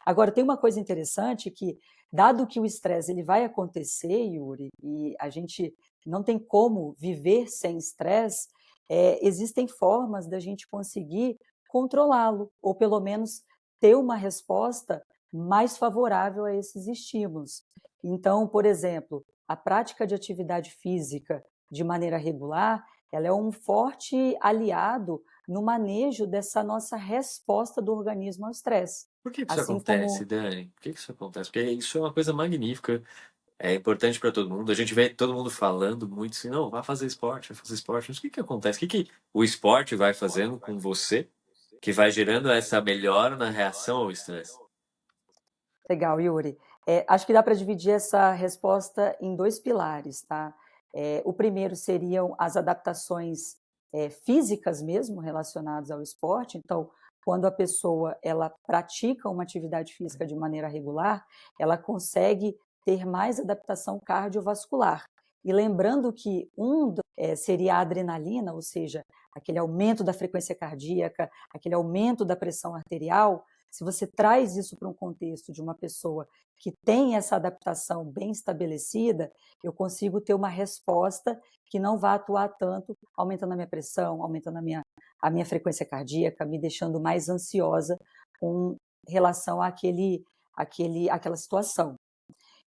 Agora, tem uma coisa interessante que, dado que o estresse ele vai acontecer, Yuri, e a gente não tem como viver sem estresse, existem formas da gente conseguir controlá-lo, ou pelo menos ter uma resposta mais favorável a esses estímulos. Então, por exemplo, a prática de atividade física de maneira regular, ela é um forte aliado no manejo dessa nossa resposta do organismo ao estresse. Por que isso Assim acontece, como Dani? Por que isso acontece? Porque isso é uma coisa magnífica, é importante para todo mundo. A gente vê todo mundo falando muito assim, não, vai fazer esporte, vai fazer esporte. Mas o que que acontece? O que que o esporte vai fazendo com você que vai gerando essa melhora na reação ao estresse? legal, Yuri. Acho que dá para dividir essa resposta em dois pilares, tá? O primeiro seriam as adaptações físicas mesmo relacionadas ao esporte. Então, quando a pessoa ela pratica uma atividade física de maneira regular, ela consegue ter mais adaptação cardiovascular. E lembrando que seria a adrenalina, ou seja, aquele aumento da frequência cardíaca, aquele aumento da pressão arterial. Se você traz isso para um contexto de uma pessoa que tem essa adaptação bem estabelecida, eu consigo ter uma resposta que não vai atuar tanto, aumentando a minha pressão, aumentando a minha frequência cardíaca, me deixando mais ansiosa com relação àquela situação.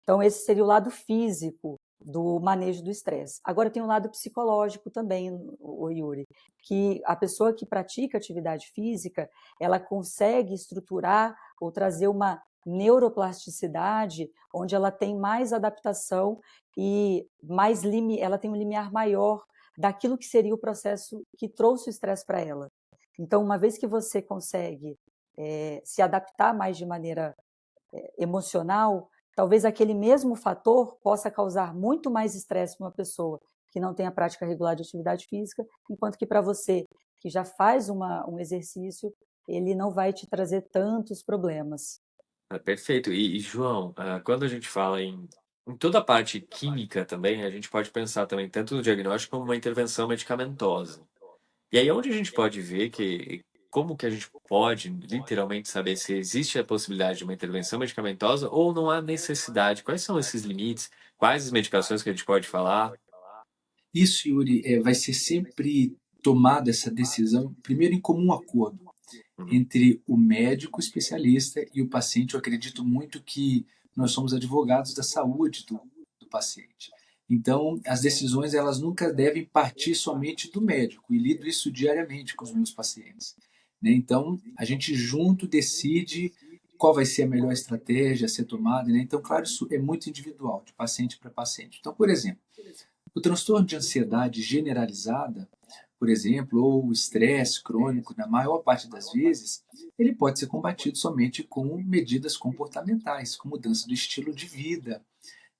Então, esse seria o lado físico do manejo do estresse. Agora, tem um lado psicológico também, o Yuri, que a pessoa que pratica atividade física, ela consegue estruturar ou trazer uma neuroplasticidade, onde ela tem mais adaptação e ela tem um limiar maior daquilo que seria o processo que trouxe o estresse para ela. Então, uma vez que você consegue se adaptar mais de maneira emocional, talvez aquele mesmo fator possa causar muito mais estresse para uma pessoa que não tem a prática regular de atividade física, enquanto que para você que já faz um exercício, ele não vai te trazer tantos problemas. Ah, perfeito. João, quando a gente fala em toda a parte química também, a gente pode pensar também tanto no diagnóstico como uma intervenção medicamentosa. E aí, onde a gente pode ver que, como que a gente pode literalmente saber se existe a possibilidade de uma intervenção medicamentosa ou não há necessidade? Quais são esses limites? Quais as medicações que a gente pode falar? Isso, Yuri, vai ser sempre tomada essa decisão, primeiro em comum acordo Uhum. entre o médico especialista e o paciente. Eu acredito muito que nós somos advogados da saúde do paciente. Então, as decisões elas nunca devem partir somente do médico, e lido isso diariamente com os meus pacientes. Né? Então, a gente junto decide qual vai ser a melhor estratégia a ser tomada. Né? Então, claro, isso é muito individual, de paciente para paciente. Então, por exemplo, o transtorno de ansiedade generalizada, por exemplo, ou o estresse crônico, na maior parte das vezes, ele pode ser combatido somente com medidas comportamentais, com mudança do estilo de vida,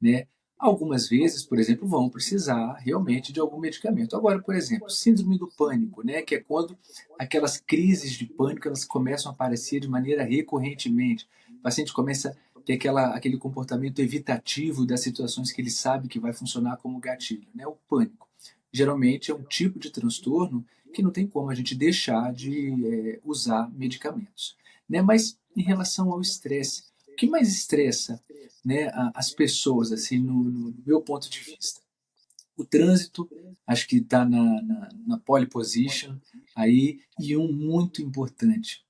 né? Algumas vezes, por exemplo, vão precisar realmente de algum medicamento. Agora, por exemplo, síndrome do pânico, né, que é quando aquelas crises de pânico elas começam a aparecer de maneira recorrentemente. O paciente começa a ter aquele comportamento evitativo das situações que ele sabe que vai funcionar como gatilho, né, o pânico. Geralmente é um tipo de transtorno que não tem como a gente deixar de usar medicamentos. Né? Mas em relação ao estresse, o que mais estressa, né, as pessoas, assim, no meu ponto de vista? O trânsito, acho que está na pole position aí, e um muito importante,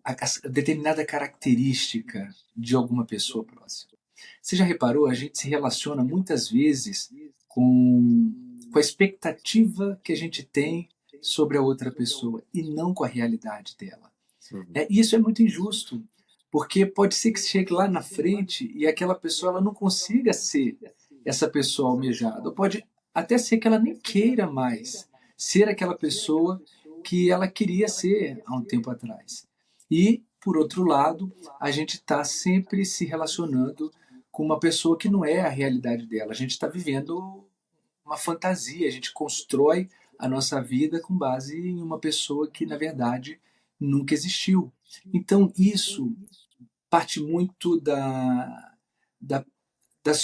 a determinada característica de alguma pessoa próxima. Você já reparou, a gente se relaciona muitas vezes com a expectativa que a gente tem sobre a outra pessoa e não com a realidade dela. Uhum. E isso é muito injusto, porque pode ser que chegue lá na frente e aquela pessoa ela não consiga ser essa pessoa almejada. Ou pode até ser que ela nem queira mais ser aquela pessoa que ela queria ser há um tempo atrás. E, por outro lado, a gente está sempre se relacionando com uma pessoa que não é a realidade dela. A gente está vivendo uma fantasia, a gente constrói a nossa vida com base em uma pessoa que, na verdade, nunca existiu. Então, isso parte muito da, da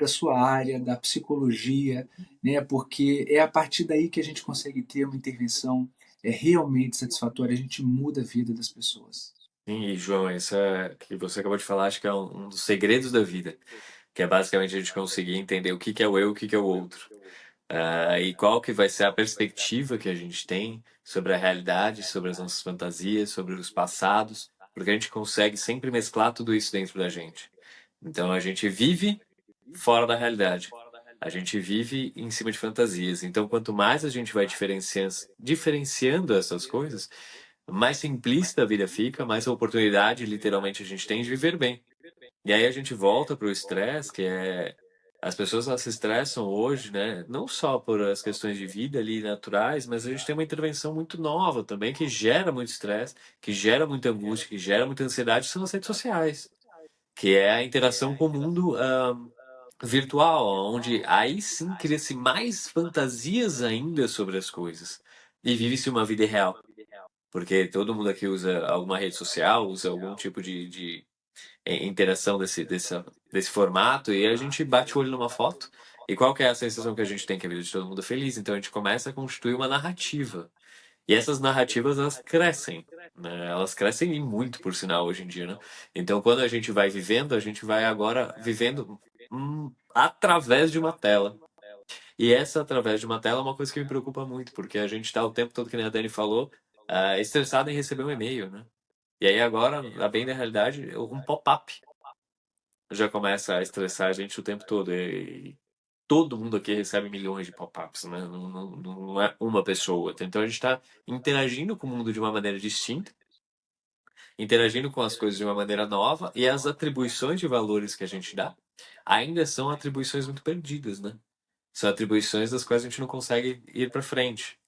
sua área, da psicologia, né? Porque é a partir daí que a gente consegue ter uma intervenção realmente satisfatória, a gente muda a vida das pessoas. Sim, e João, isso que você acabou de falar, acho que é um dos segredos da vida, que é basicamente a gente conseguir entender o que que é o eu, o que que é o outro. E qual que vai ser a perspectiva que a gente tem sobre a realidade, sobre as nossas fantasias, sobre os passados, porque a gente consegue sempre mesclar tudo isso dentro da gente. Então a gente vive fora da realidade. A gente vive em cima de fantasias. Então, quanto mais a gente vai diferenciando essas coisas, mais simplista a vida fica, mais oportunidade, literalmente, a gente tem de viver bem. E aí a gente volta para o estresse, que é. As pessoas elas se estressam hoje, né? Não só por as questões de vida ali naturais, mas a gente tem uma intervenção muito nova também que gera muito estresse, que gera muita angústia, que gera muita ansiedade, são as redes sociais, que é a interação com o mundo virtual, onde aí sim cria-se mais fantasias ainda sobre as coisas e vive-se uma vida real. Porque todo mundo aqui usa alguma rede social, usa algum tipo de interação desse formato, e a gente bate o olho numa foto. E qual que é a sensação que a gente tem? Que a vida de todo mundo é feliz. Então a gente começa a constituir uma narrativa. E essas narrativas, elas crescem, né? Elas crescem e muito, por sinal, hoje em dia, né? Então quando a gente vai vivendo, a gente vai agora vivendo através de uma tela. E essa através de uma tela é uma coisa que me preocupa muito, porque a gente está o tempo todo, que nem a Dani falou, estressado em receber um e-mail, né? E aí agora, a bem da realidade, um pop-up já começa a estressar a gente o tempo todo. E todo mundo aqui recebe milhões de pop-ups, né? Não é uma pessoa. Então a gente está interagindo com o mundo de uma maneira distinta, interagindo com as coisas de uma maneira nova, e as atribuições de valores que a gente dá ainda são atribuições muito perdidas, né? São atribuições das quais a gente não consegue ir para frente.